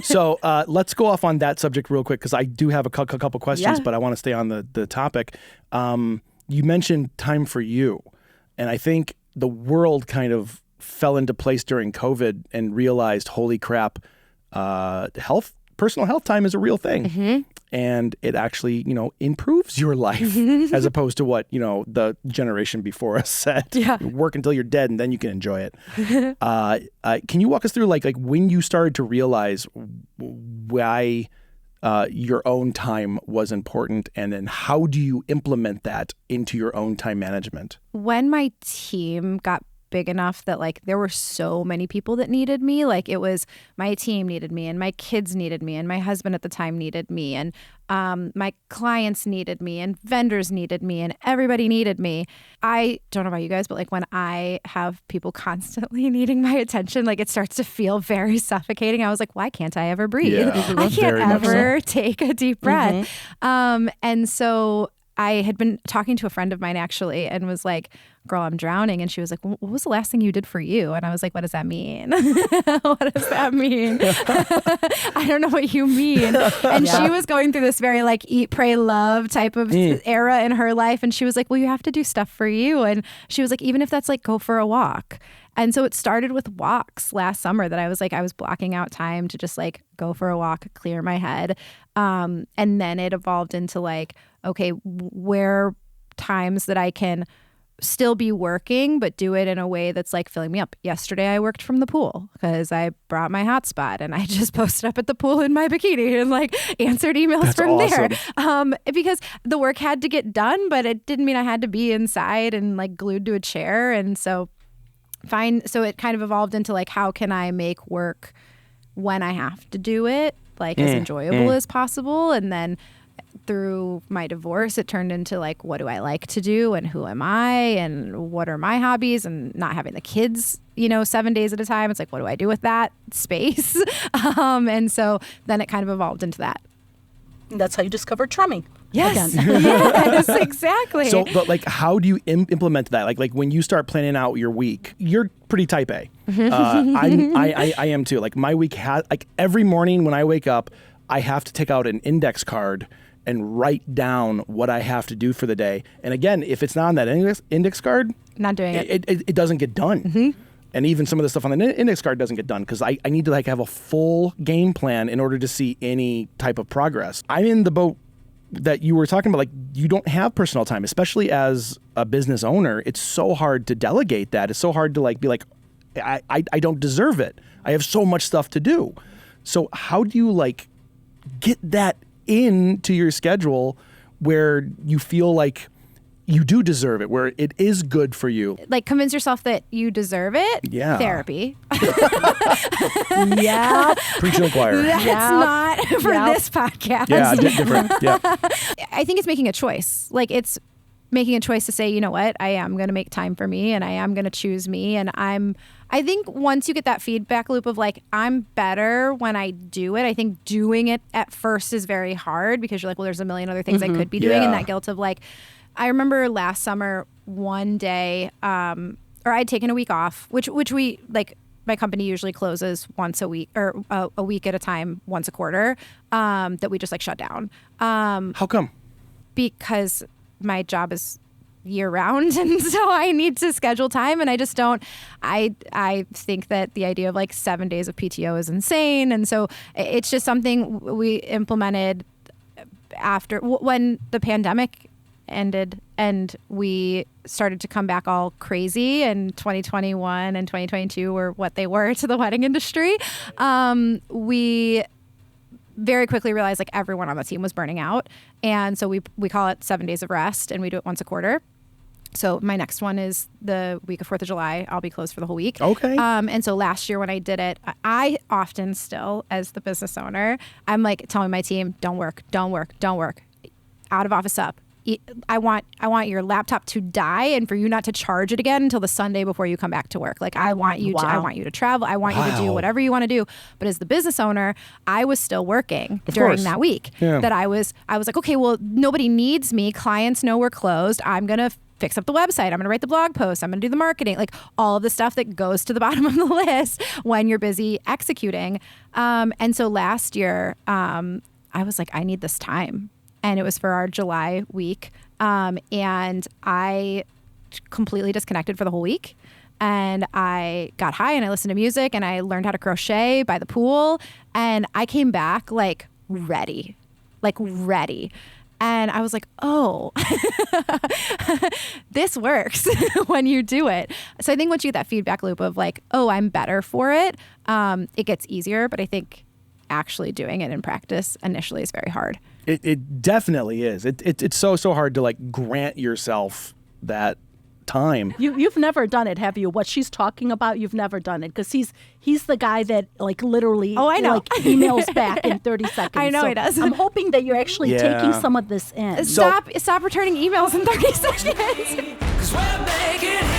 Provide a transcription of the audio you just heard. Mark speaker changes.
Speaker 1: So let's go off on that subject real quick, because I do have a couple questions,
Speaker 2: Yeah.
Speaker 1: but I want to stay on the topic. You mentioned time for you, and I think the world kind of fell into place during COVID and realized, holy crap, personal health time is a real thing. And it actually, improves your life as opposed to what, the generation before us said.
Speaker 2: Yeah.
Speaker 1: Work until you're dead and then you can enjoy it. Can you walk us through like when you started to realize why your own time was important, and then how do you implement that into your own time management?
Speaker 2: When my team got big enough that like there were so many people that needed me, like it was my team needed me, and my kids needed me, and my husband at the time needed me, and my clients needed me, and vendors needed me, and everybody needed me. I don't know about you guys, but like when I have people constantly needing my attention, like it starts to feel very suffocating. I was like, why can't I ever breathe?
Speaker 1: Yeah,
Speaker 2: I can't
Speaker 1: very much
Speaker 2: ever take a deep breath. And so I had been talking to a friend of mine actually and was like, girl, I'm drowning. And she was like, well, what was the last thing you did for you? And I was like, what does that mean? What does that mean? I don't know what you mean. And she was going through this very like eat, pray, love type of era in her life. And she was like, well, you have to do stuff for you. And she was like, even if that's like go for a walk. And so it started with walks last summer that I was blocking out time to just like go for a walk, clear my head. And then it evolved into like, okay, where times that I can still be working, but do it in a way that's like filling me up. Yesterday, I worked from the pool because I brought my hotspot and I just posted up at the pool in my bikini and like answered emails from there. Because the work had to get done, but it didn't mean I had to be inside and like glued to a chair. And so it kind of evolved into like, how can I make work when I have to do it like as enjoyable as possible? And then through my divorce, it turned into like, what do I like to do and who am I and what are my hobbies, and not having the kids, 7 days at a time. It's like, what do I do with that space? And so then it kind of evolved into that.
Speaker 3: And that's how you discovered drumming.
Speaker 2: Yes. Yes, exactly.
Speaker 1: So, but like, how do you implement that? Like when you start planning out your week, you're pretty type A. I am too. Like my week like every morning when I wake up, I have to take out an index card and write down what I have to do for the day. And again, if it's not on that index card,
Speaker 2: not doing it.
Speaker 1: It doesn't get done. And even some of the stuff on the index card doesn't get done because I need to like have a full game plan in order to see any type of progress. I'm in the boat that you were talking about. Like, you don't have personal time, especially as a business owner. It's so hard to delegate that. It's so hard to like be like, I don't deserve it. I have so much stuff to do. So how do you like get that into your schedule where you feel like you do deserve it, where it is good for you?
Speaker 2: Like, convince yourself that you deserve it.
Speaker 1: Yeah.
Speaker 2: Therapy.
Speaker 3: Yeah.
Speaker 1: Preach to the choir.
Speaker 2: That's not for this podcast.
Speaker 1: Yeah, different. Yeah.
Speaker 2: I think it's making a choice. Like, it's making a choice to say, you know what, I am going to make time for me and I am going to choose me. And I think once you get that feedback loop of like, I'm better when I do it, I think doing it at first is very hard because you're like, well, there's a million other things I could be doing.
Speaker 1: Yeah.
Speaker 2: And that guilt of like, I remember last summer, one day, or I'd taken a week off, which we like, my company usually closes once a week or a week at a time, once a quarter, that we just like shut down.
Speaker 1: How come?
Speaker 2: Because my job is year round, and so I need to schedule time, and I just don't. I think that the idea of like 7 days of PTO is insane, and so it's just something we implemented after when the pandemic ended and we started to come back all crazy, and 2021 and 2022 were what they were to the wedding industry. We very quickly realized like everyone on the team was burning out. And so we call it 7 days of rest, and we do it once a quarter. So my next one is the week of 4th of July. I'll be closed for the whole week.
Speaker 1: Okay.
Speaker 2: And so last year when I did it, I often still, as the business owner, I'm like telling my team, don't work. Out of office up. I want your laptop to die and for you not to charge it again until the Sunday before you come back to work. Like I want you to travel. I want you to do whatever you want to do. But as the business owner, I was still working during that week.
Speaker 1: Yeah.
Speaker 2: That I was like, okay, well, nobody needs me. Clients know we're closed. I'm going to fix up the website. I'm going to write the blog post. I'm going to do the marketing, like all of the stuff that goes to the bottom of the list when you're busy executing. And so last year, I was like, I need this time. And it was for our July week. And I completely disconnected for the whole week. And I got high and I listened to music and I learned how to crochet by the pool. And I came back like ready. And I was like, oh, this works when you do it. So I think once you get that feedback loop of like, oh, I'm better for it, it gets easier. But I think actually doing it in practice initially is very hard.
Speaker 1: It definitely is. It's so hard to like grant yourself that time.
Speaker 3: You've never done it, have you? What she's talking about, you've never done it, because he's the guy that like literally
Speaker 2: I know.
Speaker 3: like emails back in 30 seconds.
Speaker 2: I know
Speaker 3: so
Speaker 2: he does.
Speaker 3: I'm hoping that you're actually taking some of this in.
Speaker 2: Stop returning emails in 30 seconds.
Speaker 4: 'Cause we're making